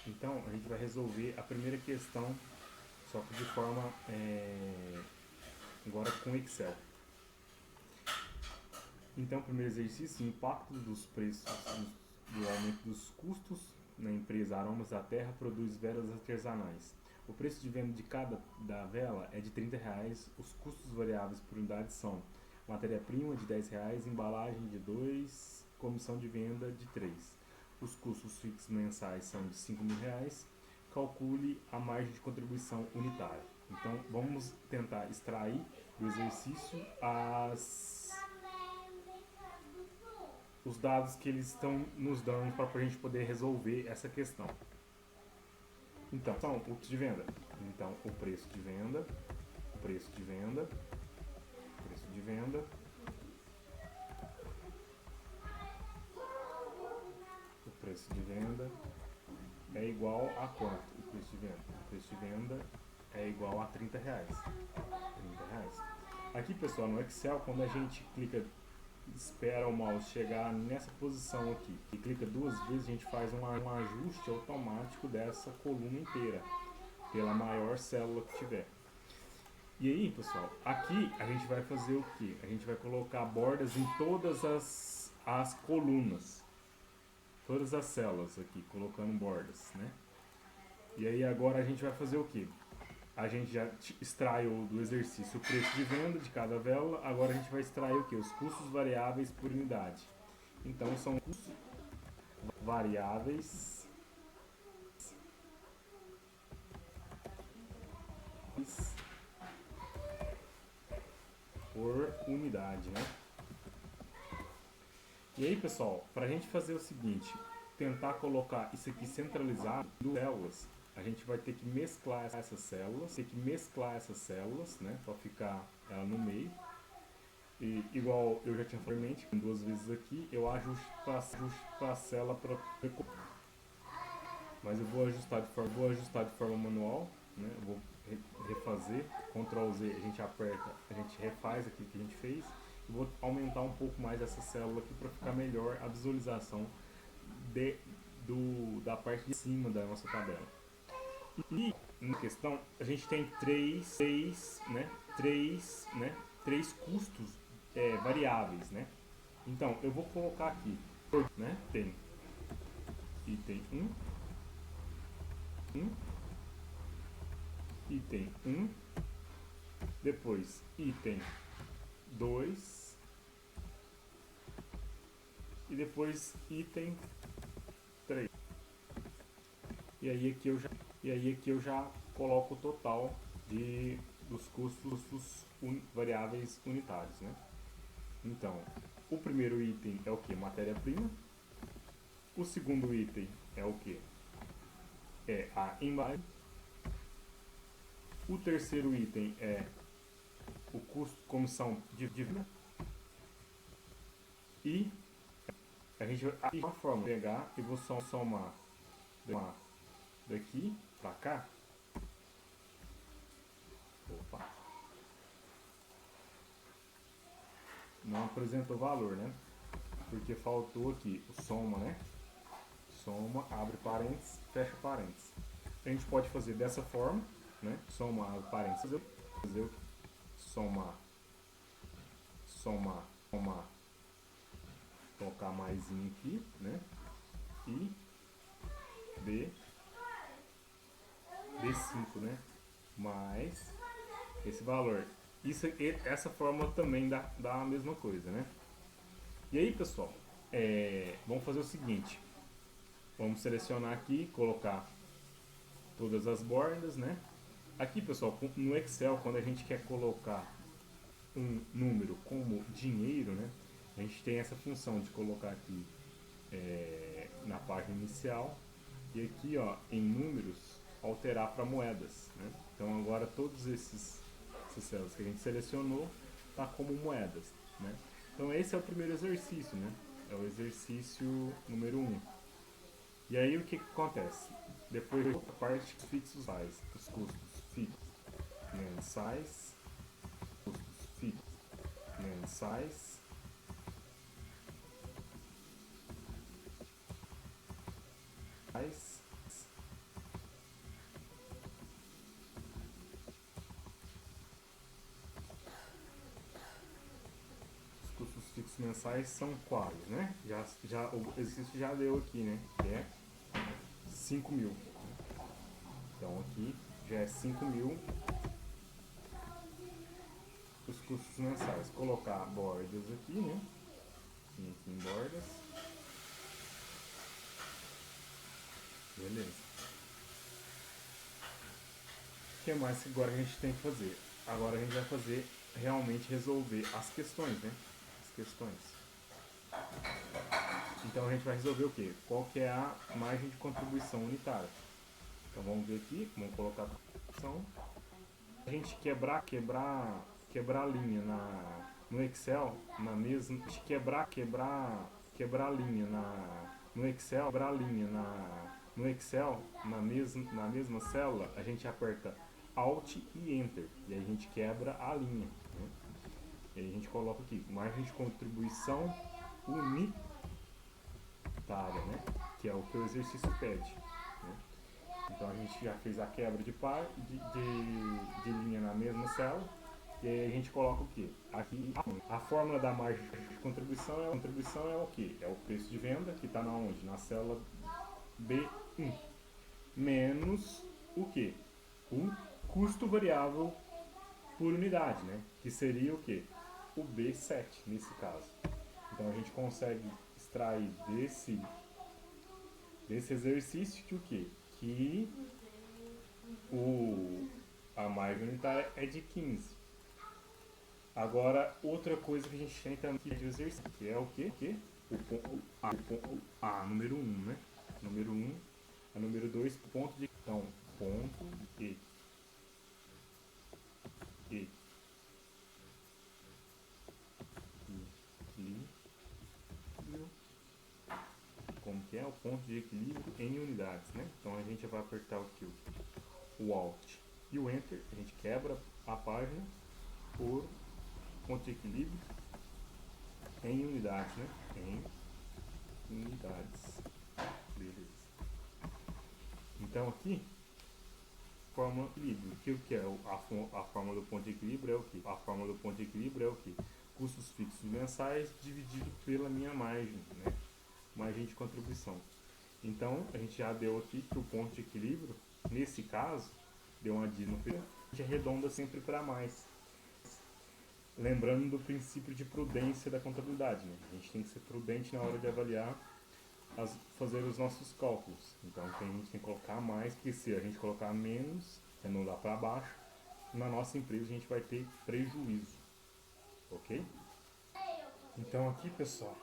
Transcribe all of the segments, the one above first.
Então a gente vai resolver a primeira questão, só que de forma agora com Excel. Então, primeiro exercício, impacto dos preços do aumento dos custos na empresa Aromas da Terra produz velas artesanais. O preço de venda de cada da vela é de R$ 30. Os custos variáveis por unidade são matéria-prima de R$ 10, embalagem de 2, comissão de venda de 3. Os custos fixos mensais são de R$ 5.000. Calcule a margem de contribuição unitária. Então, vamos tentar extrair do exercício os dados que eles estão nos dando para a gente poder resolver essa questão. Então, são o custo de venda. Então, o preço de venda, o preço de venda, o preço de venda, o preço de venda é igual a quanto? O preço de venda. O preço de venda é igual a R$ 30. R$ 30. Aqui, pessoal, no Excel, quando a gente clica, espera o mouse chegar nessa posição aqui e clica duas vezes, a gente faz um ajuste automático dessa coluna inteira pela maior célula que tiver. E aí, pessoal, aqui a gente vai fazer o que? A gente vai colocar bordas em todas as colunas, todas as células aqui, colocando bordas, né? E aí agora a gente vai fazer o que? A gente já extraiu do exercício o preço de venda de cada vela, agora a gente vai extrair o que? Os custos variáveis por unidade. Então são custos variáveis por unidade, né? E aí, pessoal, para a gente fazer o seguinte, tentar colocar isso aqui centralizado em células, a gente vai ter que mesclar essas células, né, para ficar ela no meio. E igual eu já tinha falado anteriormente, duas vezes aqui, eu ajusto para a célula para, mas eu vou ajustar de forma manual, né? Eu vou refazer, Ctrl Z, a gente aperta, a gente refaz aquilo que a gente fez. E vou aumentar um pouco mais essa célula aqui para ficar melhor a visualização da parte de cima da nossa tabela. E na questão, a gente tem três custos variáveis, né? Então, eu vou colocar aqui, né? Tem item 1, item 1, depois item 2 e depois item 3. E aí aqui eu já coloco o total dos custos variáveis unitários, né? Então, o primeiro item é o que? Matéria-prima. O segundo item é o que? É a embalagem. O terceiro item é o custo comissão de venda. E a gente vai de uma forma pegar e vou somar daqui para cá. Opa. Não apresentou valor, né? Porque faltou aqui o soma, né? Soma, abre parênteses, fecha parênteses. A gente pode fazer dessa forma, né? Soma, abre parênteses, fazer somar, colocar maisinho aqui, né? E D5, né? Mais esse valor. Essa fórmula também dá a mesma coisa, né? E aí, pessoal, vamos fazer o seguinte. Vamos selecionar aqui, colocar todas as bordas, né? Aqui, pessoal, no Excel, quando a gente quer colocar um número como dinheiro, né? A gente tem essa função de colocar aqui na página inicial e aqui, ó, em números, alterar para moedas, né? Então agora todos essas células que a gente selecionou tá como moedas, né? Então esse é o primeiro exercício, né? É o exercício número 1. E aí o que acontece? Depois a parte fixos faz os custos fixos mensais, custos fixos mensais, mensais são quais, né? O exercício já deu aqui, né? Que é 5.000. Então aqui já é 5.000 os custos mensais. Colocar bordas aqui, né? Aqui em bordas. Beleza. O que mais que agora a gente tem que fazer? Agora a gente vai fazer realmente resolver as questões, né? As questões. Então a gente vai resolver o quê? Qual que é a margem de contribuição unitária? Então vamos ver aqui, vamos colocar a contribuição. A gente quebrar a linha no Excel, na mesma, a gente quebrar a linha no Excel, quebrar a linha no Excel, na mesma célula, a gente aperta Alt e Enter, e aí a gente quebra a linha, né? E aí a gente coloca aqui, margem de contribuição unitária, né? Que é o que o exercício pede, né? Então a gente já fez a quebra de linha na mesma célula. E aí a gente coloca o quê? Aqui a fórmula da margem de contribuição é o quê? É o preço de venda, que está na onde? Na célula B1. Menos o quê? O custo variável por unidade, né? Que seria o quê? O B7 nesse caso. Então a gente consegue extrair desse exercício que o quê? Que a margem unitária é de 15. Agora, outra coisa que a gente tem também de exercício, que é o quê? O ponto número 1, né? Número 1, a número 2, ponto de... Então, ponto e equilíbrio. Como que é? O ponto de equilíbrio em unidades, né? Então, a gente vai apertar aqui o Alt e o Enter. A gente quebra a página por ponto de equilíbrio em unidades, né? Em unidades. Beleza. Então aqui, fórmula de equilíbrio. O que é a fórmula do ponto de equilíbrio? É o que? A fórmula do ponto de equilíbrio é o que? Custos fixos mensais dividido pela minha margem, né? Margem de contribuição. Então, a gente já deu aqui que o ponto de equilíbrio, nesse caso, deu uma D no final, a gente arredonda sempre para mais. Lembrando do princípio de prudência da contabilidade, né? A gente tem que ser prudente na hora de avaliar, fazer os nossos cálculos. Então a gente tem que colocar mais, porque se a gente colocar menos, arredondar para baixo, na nossa empresa a gente vai ter prejuízo. Ok? Então aqui, pessoal,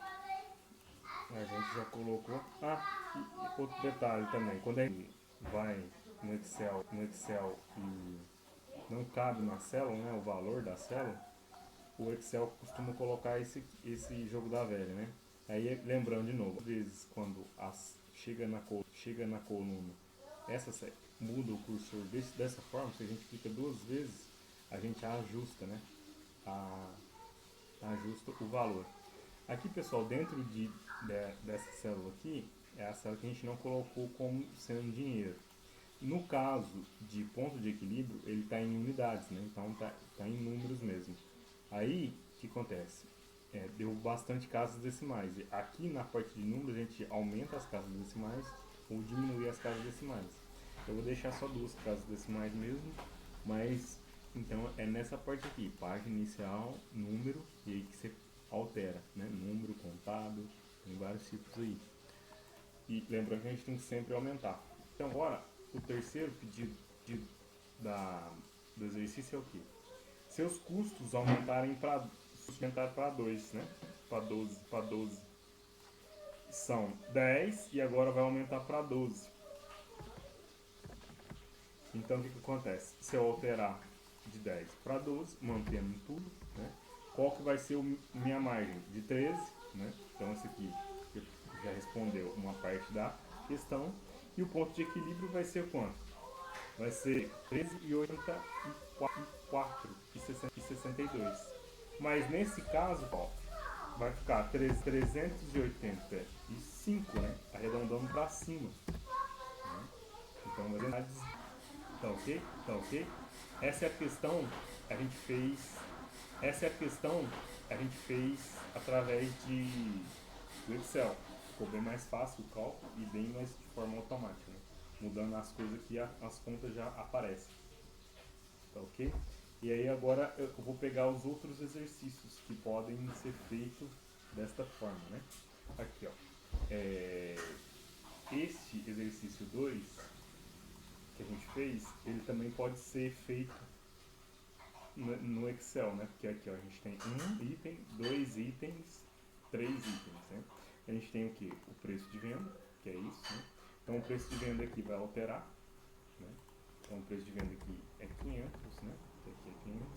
a gente já colocou. E outro detalhe também, quando a gente vai no Excel e não cabe na célula, né, o valor da célula, o Excel costuma colocar esse jogo da velha, né? Aí lembrando de novo, às vezes quando chega na coluna, muda o cursor dessa forma, se a gente clica duas vezes, a gente ajusta, né? Ajusta o valor. Aqui, pessoal, dentro dessa célula aqui, é a célula que a gente não colocou como sendo dinheiro. No caso de ponto de equilíbrio, ele está em unidades, né? Então está em números mesmo. Aí, o que acontece? Deu bastante casas decimais. E aqui na parte de números a gente aumenta as casas decimais ou diminui as casas decimais. Eu vou deixar só duas casas decimais mesmo, mas então é nessa parte aqui, página inicial, número, e aí que você altera, né? Número, contábil, tem vários tipos aí. E lembrando que a gente tem que sempre aumentar. Então agora, o terceiro pedido do exercício é o quê? Seus custos aumentarem para 2, né? Para 12. São 10 e agora vai aumentar para 12. Então o que acontece? Se eu alterar de 10 para 12, mantendo tudo, né? Qual que vai ser minha margem? De 13, né? Então esse aqui já respondeu uma parte da questão. E o ponto de equilíbrio vai ser quanto? Vai ser 13,84 e 62. Mas nesse caso, ó, vai ficar 385, né? Arredondando para cima. Né? Então, tá ok? Tá ok? Essa é a questão a gente fez. Essa é a questão a gente fez através do Excel. Ficou bem mais fácil o cálculo e bem mais de forma automática, né? Mudando as coisas aqui, as contas já aparecem. Tá ok? E aí agora eu vou pegar os outros exercícios que podem ser feitos desta forma, né? Aqui, ó. Este exercício 2 que a gente fez, ele também pode ser feito no Excel, né? Porque aqui, ó, a gente tem um item, dois itens, três itens, né? A gente tem o que? O preço de venda, que é isso, né? Então o preço de venda aqui vai alterar, né? Então o preço de venda aqui é 500, né? Aqui é 500.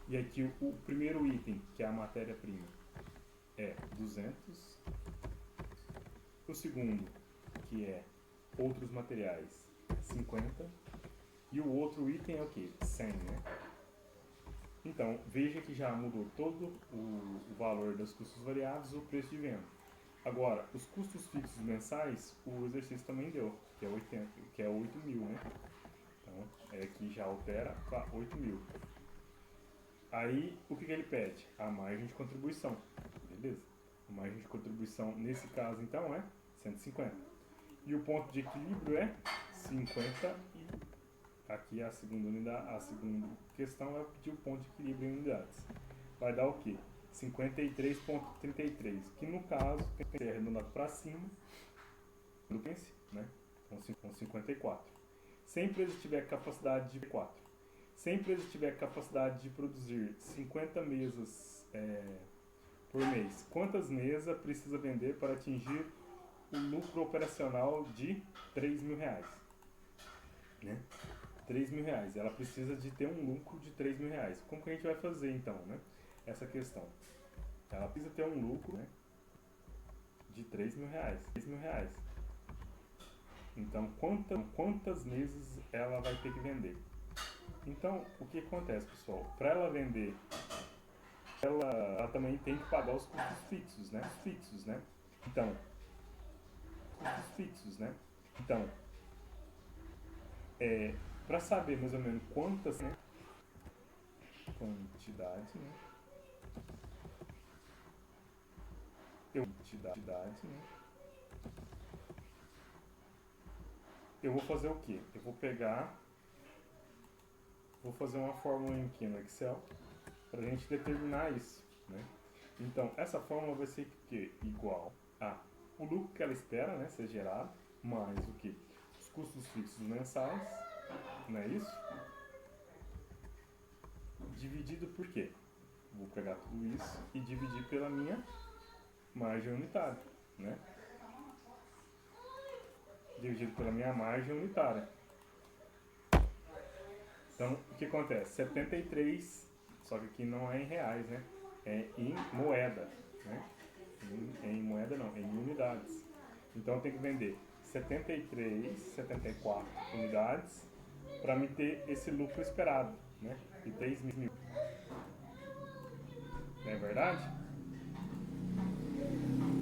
E aqui o primeiro item, que é a matéria-prima, é 200. O segundo, que é outros materiais, 50. E o outro item é o que? 100, né? Então, veja que já mudou todo o valor dos custos variáveis e o preço de venda. Agora, os custos fixos mensais, o exercício também deu, que é 80, que é 8 mil, né? Então, aqui já altera para 8 mil. Aí, o que ele pede? A margem de contribuição, beleza? A margem de contribuição, nesse caso, então, é 150. E o ponto de equilíbrio é 50 e aqui a segunda unidade, a segunda questão é pedir o ponto de equilíbrio em unidades. Vai dar o quê? 53,33, que no caso tem que ser arredondado para cima, né? Então 54. Se a empresa tiver capacidade de 4, se a empresa tiver capacidade de produzir 50 mesas por mês, quantas mesas precisa vender para atingir o lucro operacional de 3 mil reais? Né? 3 mil reais. Ela precisa de ter um lucro de 3 mil reais. Como que a gente vai fazer então, né? Essa questão. Ela precisa ter um lucro, né, de 3 mil reais. 3 mil reais. Então, quantas mesas ela vai ter que vender? Então, o que acontece, pessoal? Para ela vender, ela também tem que pagar os custos fixos, né? Então, custos fixos, né? Então, para saber mais ou menos quantas, né? Quantidade, né? Quantidade, né? Eu vou fazer o quê? Eu vou fazer uma fórmula aqui no Excel para a gente determinar isso, né? Então, essa fórmula vai ser o quê? Igual a o lucro que ela espera, né, ser gerado, mais o que? Os custos fixos mensais, não é isso? Dividido por quê? Vou pegar tudo isso e dividir pela minha margem unitária, né? Dividido pela minha margem unitária. Então, o que acontece? 73, só que aqui não é em reais, né? É em moeda, né? Em moeda não, em unidades. Então, eu tenho que vender 73, 74 unidades para me ter esse lucro esperado, né? De 3 mil. Não é verdade?